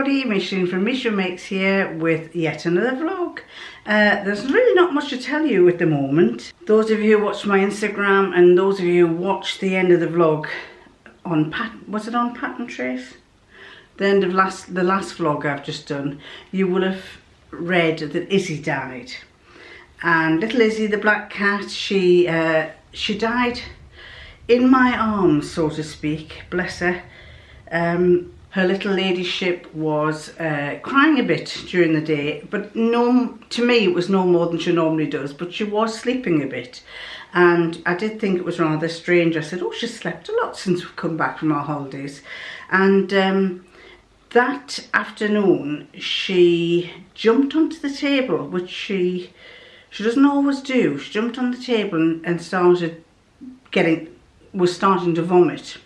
everybody, Micheline from Micheline Makes here with yet another vlog. There's really not much to tell you at the moment. Those of you who watched my Instagram and those of you who watched the end of the vlog on was it on Pattern Trace? The end of the last vlog I've just done, you will have read that Izzy died. And little Izzy, the black cat, she died in my arms, so to speak, bless her. Her little ladyship was crying a bit during the day, but to me it was no more than she normally does, but she was sleeping a bit. And I did think it was rather strange. I said, oh, she's slept a lot since we've come back from our holidays. And that afternoon she jumped onto the table, which she doesn't always do. She jumped on the table and was starting to vomit.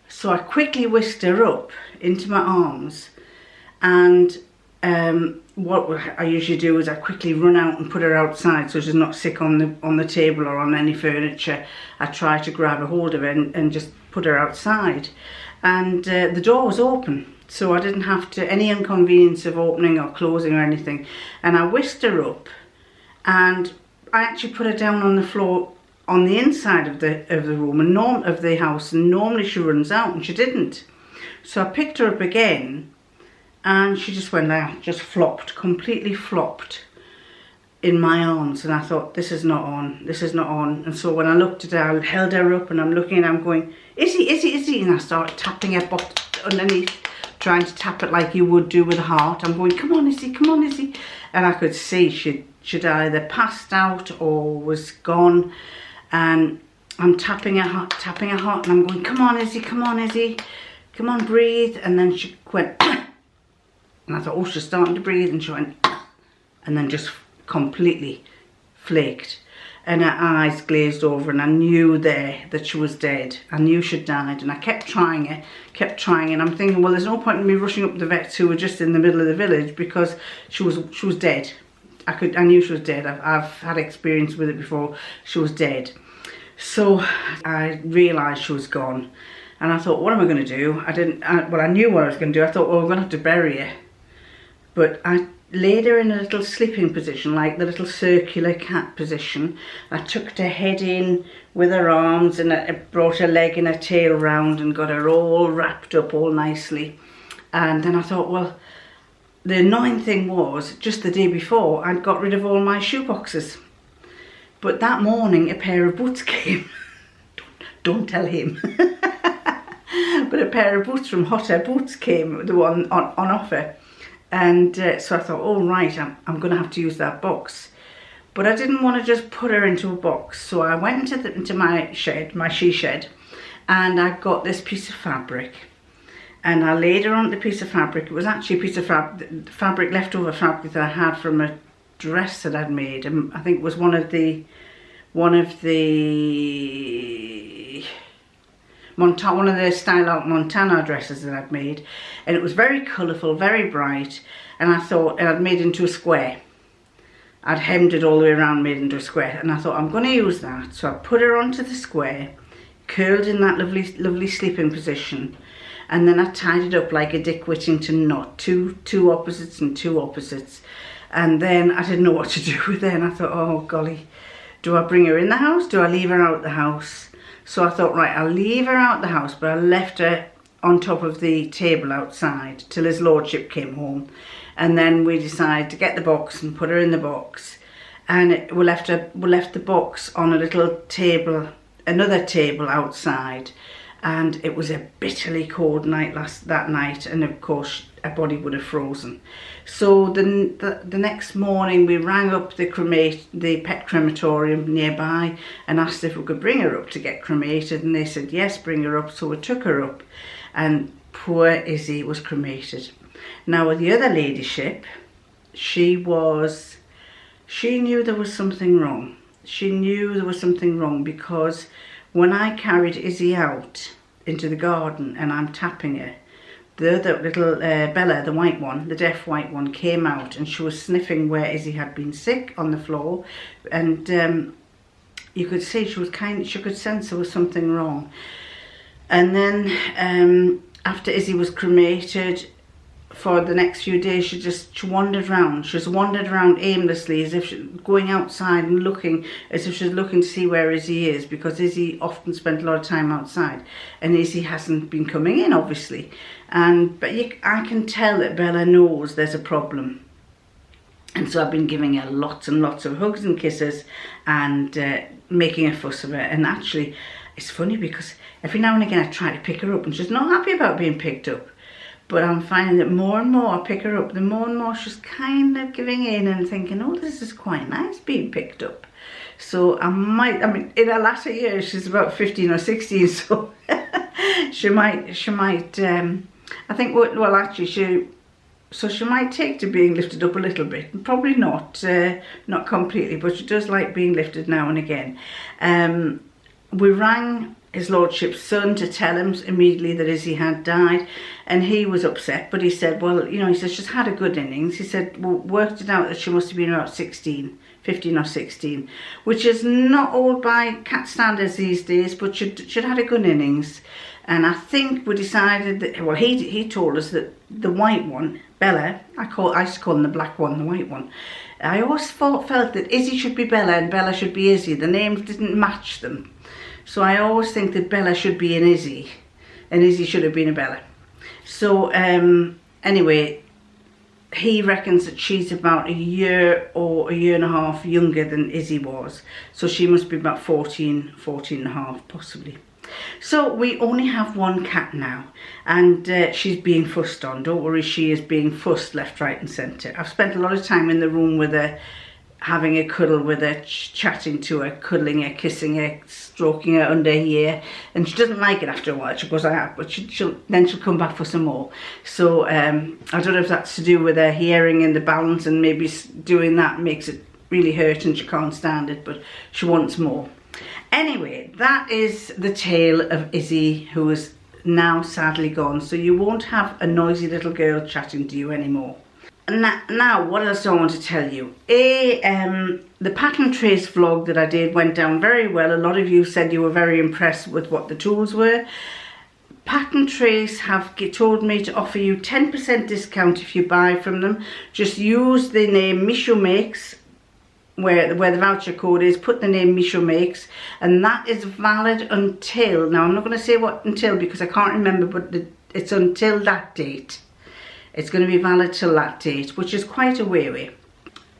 So I quickly whisked her up into my arms, and what I usually do is I quickly run out and put her outside so she's not sick on the table or on any furniture. I try to grab a hold of her and just put her outside, and the door was open, so I didn't have any inconvenience of opening or closing or anything. And I whisked her up, and I actually put her down on the floor on the inside of the room and of the house, and normally she runs out, and she didn't. So I picked her up again, and she just went there, just flopped, completely flopped in my arms. And I thought, this is not on, this is not on. And so when I looked at her, I held her up, and I'm looking, and I'm going, Izzy, Izzy, Izzy, and I started tapping her butt underneath, trying to tap it like you would do with a heart. I'm going, come on, Izzy, come on, Izzy. And I could see she'd either passed out or was gone. And I'm tapping her heart, and I'm going, come on, Izzy, come on, Izzy, come on, breathe. And then she went, and I thought, oh, she's starting to breathe, and she went, and then just completely flaked, and her eyes glazed over, and I knew there that she was dead. I knew she'd died, and I kept trying her, and I'm thinking, well, there's no point in me rushing up to the vets who were just in the middle of the village, because she was dead. I knew she was dead. I've had experience with it before. She was dead. So I realised she was gone, and I thought, what am I going to do? I knew what I was going to do. I thought, well, we're going to have to bury her. But I laid her in a little sleeping position, like the little circular cat position. I tucked her head in with her arms, and I brought her leg and her tail round and got her all wrapped up all nicely. And then I thought, well, the annoying thing was, just the day before, I'd got rid of all my shoe boxes. But that morning, a pair of boots came. Don't tell him. But a pair of boots from Hot Air Boots came, the one on offer. And so I thought, oh, right, I'm going to have to use that box. But I didn't want to just put her into a box. So I went into my shed, my she shed, and I got this piece of fabric. And I laid her on the piece of fabric. It was actually a piece of fabric, leftover fabric that I had from a dress that I'd made. And I think it was one of the style out Montana dresses that I'd made. And it was very colourful, very bright. And I thought, and I'd made it into a square. I'd hemmed it all the way around, made it into a square. And I thought, I'm going to use that. So I put her onto the square, curled in that lovely, lovely sleeping position. And then I tied it up like a Dick Whittington knot, two opposites and two opposites. And then I didn't know what to do with her, and I thought, oh golly, do I bring her in the house? Do I leave her out the house? So I thought, right, I'll leave her out the house, but I left her on top of the table outside till his lordship came home. And then we decided to get the box and put her in the box. And we left the box on a little table, another table outside. And it was a bitterly cold night that night, and of course her body would have frozen. So the next morning we rang up the pet crematorium nearby and asked if we could bring her up to get cremated, and they said yes, bring her up. So we took her up, and poor Izzy was cremated. Now with the other ladyship, she knew there was something wrong. She knew there was something wrong, because when I carried Izzy out into the garden and I'm tapping her, the other little Bella, the white one, the deaf white one, came out, and she was sniffing where Izzy had been sick on the floor, and you could see she could sense there was something wrong. And then after Izzy was cremated, for the next few days, she wandered around. She just wandered around aimlessly, as if she going outside and looking, as if she's looking to see where Izzy is, because Izzy often spent a lot of time outside, and Izzy hasn't been coming in, obviously. But I can tell that Bella knows there's a problem, and so I've been giving her lots and lots of hugs and kisses, and making a fuss of her. And actually, it's funny because every now and again I try to pick her up, and she's not happy about being picked up. But I'm finding that more and more I pick her up, the more and more she's kind of giving in and thinking, oh, this is quite nice being picked up. So I mean, in her latter years, she's about 15 or 16, so she might, I think, well, actually, she might take to being lifted up a little bit. Probably not completely, but she does like being lifted now and again. We rang his lordship's son to tell him immediately that Izzy had died, and he was upset, but he said, well, you know, he said she's had a good innings. He said, well, worked it out that she must have been about 15 or 16, which is not old by cat standards these days, but she'd had a good innings. And I think we decided that, well, he told us that the white one, Bella, I used to call them the black one, the white one. I always felt that Izzy should be Bella and Bella should be Izzy. The names didn't match them. So I always think that Bella should be an Izzy and Izzy should have been a Bella. So anyway, he reckons that she's about a year or a year and a half younger than Izzy was. So she must be about 14 and a half possibly. So we only have one cat now, and she's being fussed on. Don't worry, she is being fussed left, right and centre. I've spent a lot of time in the room with her, having a cuddle with her, chatting to her, cuddling her, kissing her, stroking her under here, and she doesn't like it after a while. She goes, but she'll come back for some more. So I don't know if that's to do with her hearing and the balance, and maybe doing that makes it really hurt and she can't stand it, but she wants more. Anyway, that is the tale of Izzy, who is now sadly gone. So you won't have a noisy little girl chatting to you anymore. Now, what else do I want to tell you? The pattern trace vlog that I did went down very well. A lot of you said you were very impressed with what the tools were. Pattern Trace have told me to offer you 10% discount if you buy from them. Just use the name Micheline Makes, where the voucher code is, put the name Micheline Makes, and that is valid until, now I'm not going to say what until because I can't remember, but it's until that date. It's going to be valid till that date, which is quite a way away.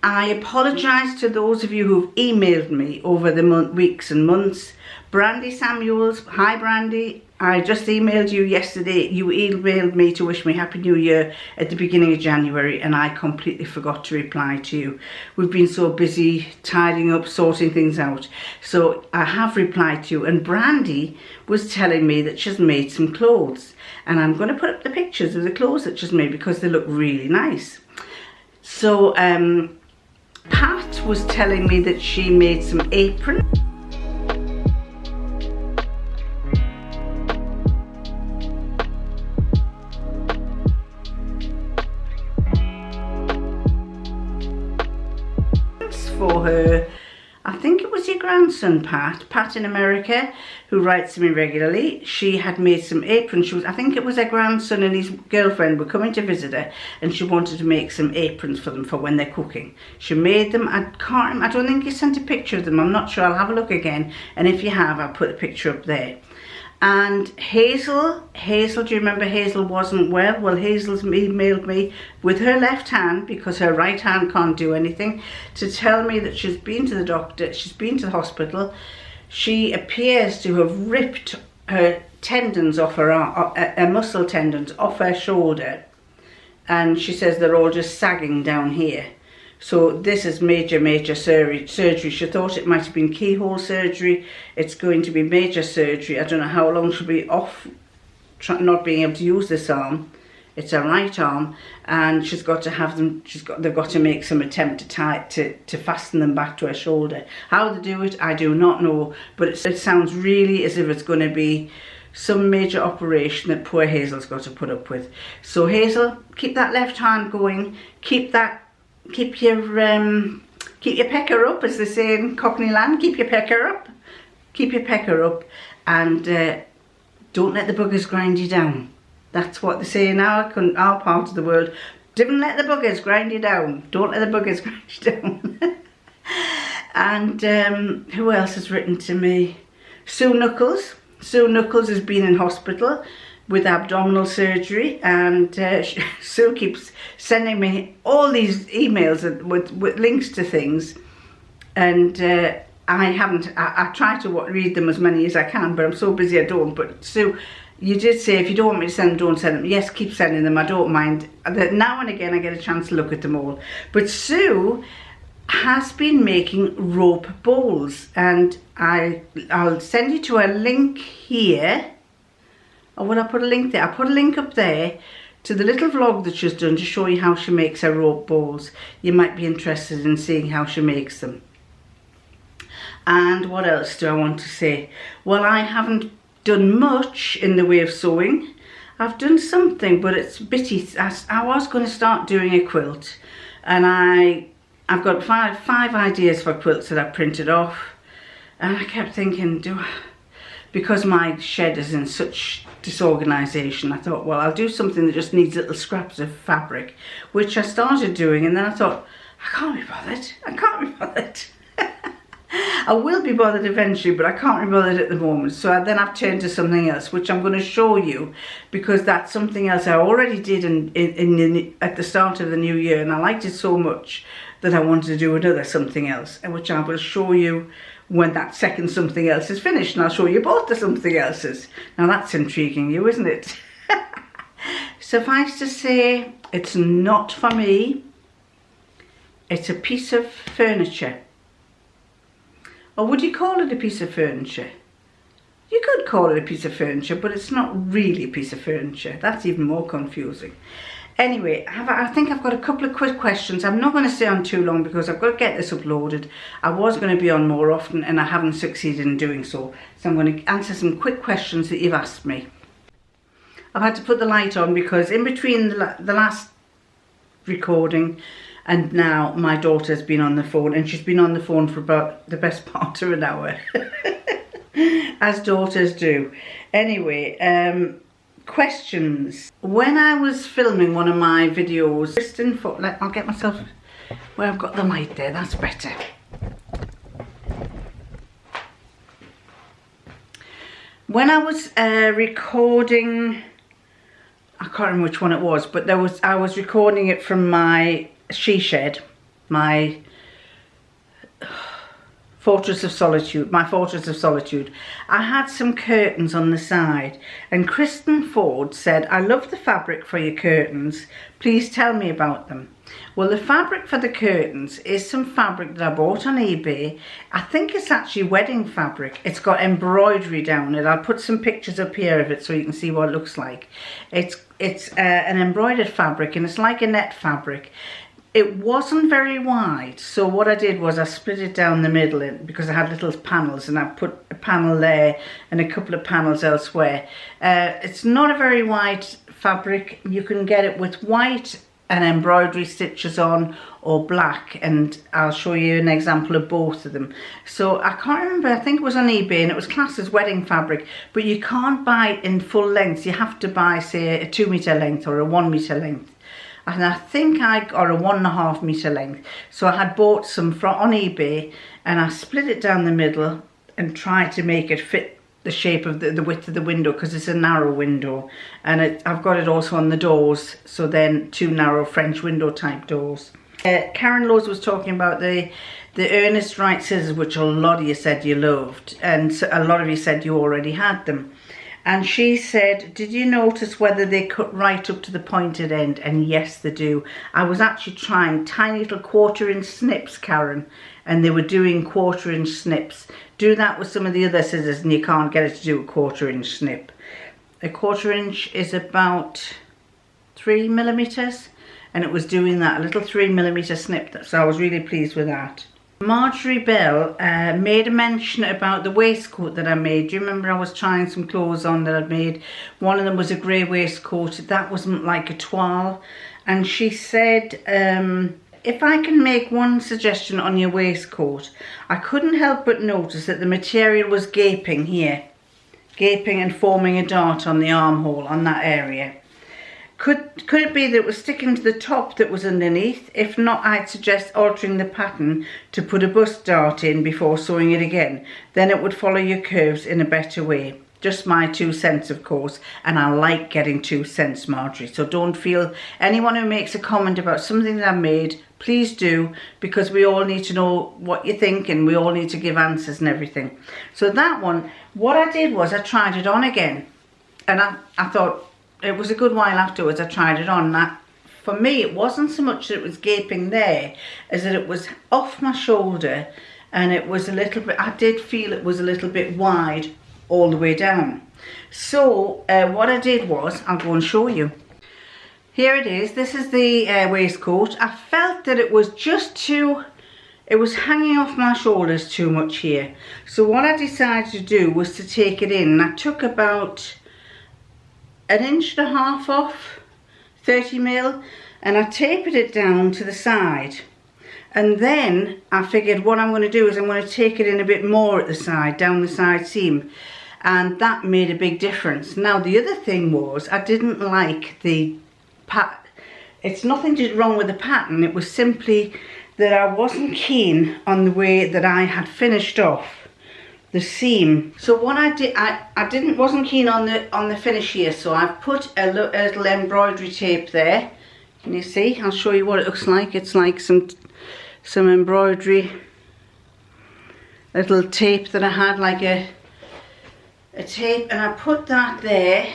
I apologise to those of you who've emailed me over the weeks and months. Brandy Samuels, hi Brandy, I just emailed you yesterday. You emailed me to wish me Happy New Year at the beginning of January, and I completely forgot to reply to you. We've been so busy tidying up, sorting things out. So I have replied to you, and Brandy was telling me that she's made some clothes. And I'm going to put up the pictures of the clothes that she's made because they look really nice. So Pat was telling me that she made some aprons. For her, I think it was your grandson Pat in America, who writes to me regularly. She had made some aprons. I think it was her grandson and his girlfriend were coming to visit her, and she wanted to make some aprons for them for when they're cooking. She made them. I don't think you sent a picture of them. I'm not sure. I'll have a look again, and if you have, I'll put a picture up there. And Hazel, do you remember Hazel wasn't well? Well, Hazel's emailed me with her left hand, because her right hand can't do anything, to tell me that she's been to the doctor, she's been to the hospital. She appears to have ripped her tendons off her arm, her muscle tendons off her shoulder, and she says they're all just sagging down here. So this is major surgery. She thought it might have been keyhole surgery. It's going to be major surgery. I don't know how long she'll be off, not being able to use this arm. It's her right arm, and she's got to have them. They've got to make some attempt to fasten them back to her shoulder. How they do it, I do not know. But it sounds really as if it's going to be some major operation that poor Hazel's got to put up with. So Hazel, keep that left hand going. Keep your pecker up, as they say in Cockney land. Keep your pecker up. Keep your pecker up, and don't let the buggers grind you down. That's what they say in our part of the world. Don't let the buggers grind you down. Don't let the buggers grind you down. And who else has written to me? Sue Knuckles. Sue Knuckles has been in hospital with abdominal surgery, and Sue keeps sending me all these emails with links to things, and I try to read them as many as I can, but I'm so busy I don't. But Sue, you did say if you don't want me to send them, don't send them. Yes, keep sending them, I don't mind. Now and again I get a chance to look at them all. But Sue has been making rope bowls, and I'll send you to a link here. Or will I put a link there? I'll put a link up there to the little vlog that she's done to show you how she makes her rope bowls. You might be interested in seeing how she makes them. And what else do I want to say? Well, I haven't done much in the way of sewing. I've done something, but it's bitty. I was going to start doing a quilt, and I've got five ideas for quilts that I printed off, and I kept thinking, because my shed is in such disorganisation, I thought, well, I'll do something that just needs little scraps of fabric, which I started doing, and then I thought, I can't be bothered. I can't be bothered. I will be bothered eventually, but I can't be bothered at the moment. So then I've turned to something else, which I'm going to show you, because that's something else I already did at the start of the new year, and I liked it so much that I wanted to do another something else, which I will show you when that second something else is finished, and I'll show you both the something else's. Now that's intriguing you, isn't it? Suffice to say, it's not for me. It's a piece of furniture. Or would you call it a piece of furniture? You could call it a piece of furniture, but it's not really a piece of furniture. That's even more confusing. Anyway, I think I've got a couple of quick questions. I'm not going to stay on too long because I've got to get this uploaded. I was going to be on more often, and I haven't succeeded in doing so. So I'm going to answer some quick questions that you've asked me. I've had to put the light on because in between the last recording and now, my daughter's been on the phone, and she's been on the phone for about the best part of an hour. As daughters do. Anyway, questions. When I was filming one of my videos, I'll get myself where I've got the light there, that's better. When I was recording, I can't remember which one it was, but I was recording it from my she shed, my fortress of solitude, I had some curtains on the side, and Kristen Ford said, I love the fabric for your curtains, please tell me about them. Well, the fabric for the curtains is some fabric that I bought on eBay. I think it's actually wedding fabric. It's got embroidery down it. I'll put some pictures up here of it so you can see what it looks like. It's an embroidered fabric, and it's like a net fabric. It wasn't very wide, so what I did was I split it down the middle because I had little panels, and I put a panel there and a couple of panels elsewhere. It's not a very wide fabric. You can get it with white and embroidery stitches on, or black, and I'll show you an example of both of them. So I can't remember, I think it was on eBay, and it was classed as wedding fabric, but you can't buy it in full length. You have to buy, say, a 2 metre length or a 1 metre length. And I think I got a 1.5 metre length. So I had bought some on eBay, and I split it down the middle and tried to make it fit the shape of the width of the window, because it's a narrow window. And I've got it also on the doors, so then 2 narrow French window type doors. Karen Lowe's was talking about the Ernest Wright scissors, which a lot of you said you loved, and a lot of you said you already had them. And she said, did you notice whether they cut right up to the pointed end? And yes, they do. I was actually trying tiny little 1/4 inch snips, Karen, and they were doing 1/4 inch snips. Do that with some of the other scissors and you can't get it to do a 1/4 inch snip. A 1/4 inch is about 3 millimeters, and it was doing that, a little 3 millimeter snip. So I was really pleased with that. Marjorie Bell made a mention about the waistcoat that I made. Do you remember I was trying some clothes on that I'd made? One of them was a grey waistcoat. That wasn't like a toile. And she said, if I can make one suggestion on your waistcoat, I couldn't help but notice that the material was gaping here. Gaping and forming a dart on the armhole, on that area. Could it be that it was sticking to the top that was underneath? If not, I'd suggest altering the pattern to put a bust dart in before sewing it again. Then it would follow your curves in a better way. Just my 2 cents, of course, and I like getting 2 cents, Marjorie. So don't feel, anyone who makes a comment about something that I made, please do, because we all need to know what you think and we all need to give answers and everything. So that one, what I did was I tried it on again, and I thought, it was a good while afterwards I tried it on. That, for me, it wasn't so much that it was gaping there as that it was off my shoulder, and it was a little bit, I did feel it was a little bit wide all the way down. So what I did was, I'll go and show you. Here it is. This is the waistcoat. I felt that it was just too, it was hanging off my shoulders too much here. So what I decided to do was to take it in. I took about 1.5 inches off, 30mm, and I tapered it down to the side. And then I figured what I'm going to do is I'm going to take it in a bit more at the side, down the side seam. And that made a big difference. Now the other thing was, I didn't like the pattern. It's nothing wrong with the pattern, it was simply that I wasn't keen on the way that I had finished off the seam. So what I did, I wasn't keen on the finish here, so I've put a little embroidery tape there. Can you see? I'll show you what it looks like. It's like some embroidery, little tape that I had, like a tape, and I put that there,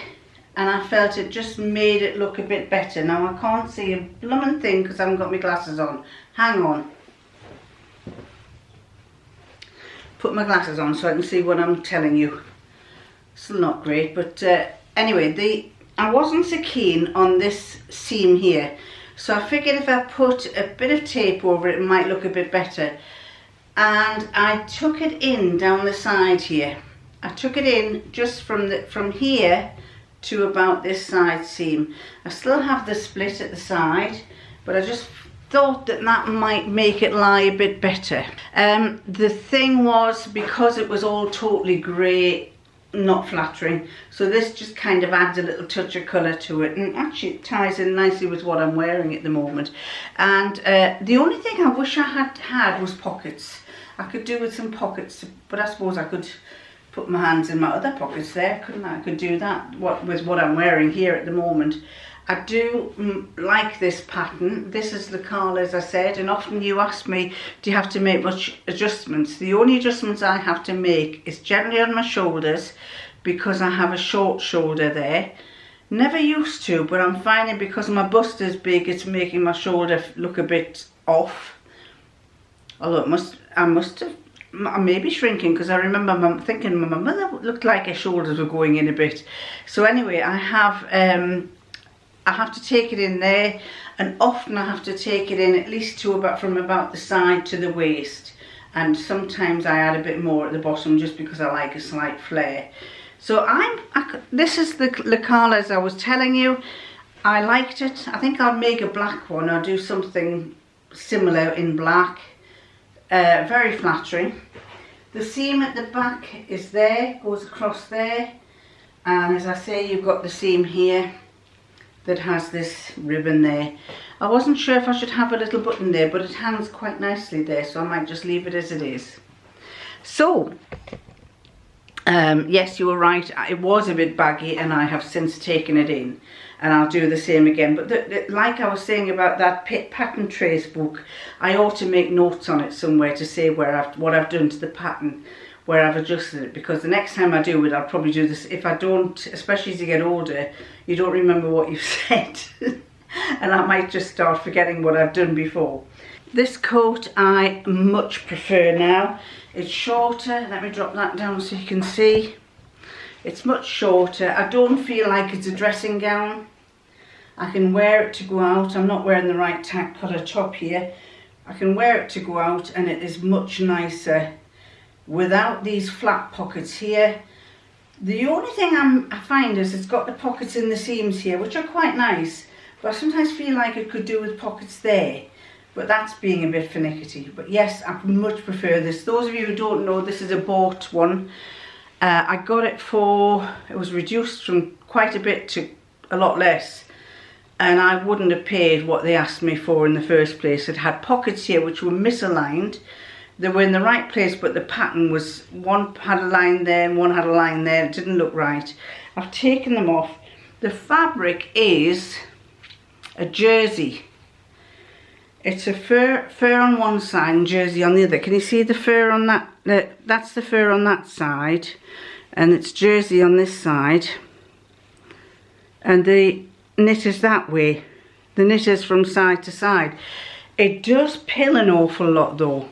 and I felt it just made it look a bit better. Now I can't see a blooming thing because I haven't got my glasses on. Hang on. Put my glasses on so I can see what I'm telling you. Still not great, but anyway, I wasn't so keen on this seam here, so I figured if I put a bit of tape over it, it might look a bit better. And I took it in down the side here. I took it in just from here to about this side seam. I still have the split at the side, but I just thought that might make it lie a bit better. The thing was, because it was all totally grey, not flattering, so this just kind of adds a little touch of colour to it, and actually it ties in nicely with what I'm wearing at the moment. And the only thing I wish I had was pockets. I could do with some pockets, but I suppose I could put my hands in my other pockets there, couldn't I? I could do that with what I'm wearing here at the moment. I do like this pattern. This is the Carl, as I said, and often you ask me, do you have to make much adjustments? The only adjustments I have to make is generally on my shoulders, because I have a short shoulder there. Never used to, but I'm finding because my bust is big, it's making my shoulder look a bit off. Although I may be shrinking, because I remember thinking my mother looked like her shoulders were going in a bit. So anyway, I have to take it in there, and often I have to take it in at least from about the side to the waist, and sometimes I add a bit more at the bottom just because I like a slight flare. So this is the colour as I was telling you. I liked it. I think I'll make a black one. I'll do something similar in black. Very flattering. The seam at the back is there, goes across there, and as I say, you've got the seam here that has this ribbon there. I wasn't sure if I should have a little button there, but it hangs quite nicely there, so I might just leave it as it is. So yes, you were right, it was a bit baggy, and I have since taken it in, and I'll do the same again. But like I was saying about that pattern trace book, I ought to make notes on it somewhere to say what I've done to the pattern, where I've adjusted it, because the next time I do it, I'll probably do this. If I don't, especially as you get older, you don't remember what you've said, and I might just start forgetting what I've done before. This coat I much prefer now. It's shorter. Let me drop that down so you can see. It's much shorter. I don't feel like it's a dressing gown. I can wear it to go out. I'm not wearing the right colour top here. I can wear it to go out, and it is much nicer without these flat pockets here. The only thing I find is it's got the pockets in the seams here, which are quite nice, but I sometimes feel like it could do with pockets there. But that's being a bit finicky. But yes, I much prefer this. Those of you who don't know, this is a bought one. I got it it was reduced from quite a bit to a lot less. and I wouldn't have paid what they asked me for in the first place. It had pockets here which were misaligned. They were in the right place, but the pattern was, one had a line there and one had a line there. It didn't look right. I've taken them off. The fabric is a jersey. It's a fur on one side and jersey on the other. Can you see the fur on that? That's the fur on that side, and it's jersey on this side. And the knit is that way. The knit is from side to side. It does pill an awful lot though,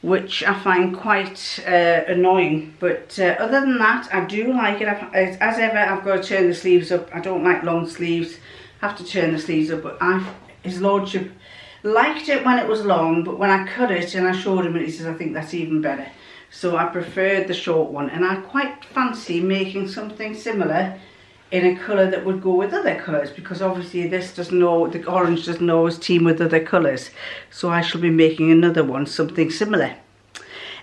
which I find quite annoying. But other than that, I do like it. As ever, I've got to turn the sleeves up. I don't like long sleeves. I have to turn the sleeves up. But his lordship liked it when it was long, but when I cut it and I showed him it, he says, I think that's even better. So I preferred the short one, and I quite fancy making something similar in a colour that would go with other colours, because obviously this doesn't know, the orange doesn't always team with other colours. So I shall be making another one, something similar.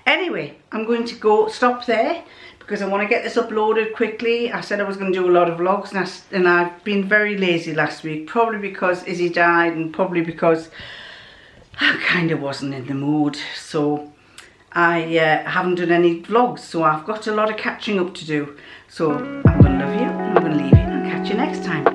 Anyway, I'm going to stop there because I want to get this uploaded quickly. I said I was going to do a lot of vlogs, and I've been very lazy last week, probably because Izzy died and probably because I kind of wasn't in the mood. So I haven't done any vlogs, so I've got a lot of catching up to do. So I'm going to love you, I'm going to leave you, and I'll catch you next time.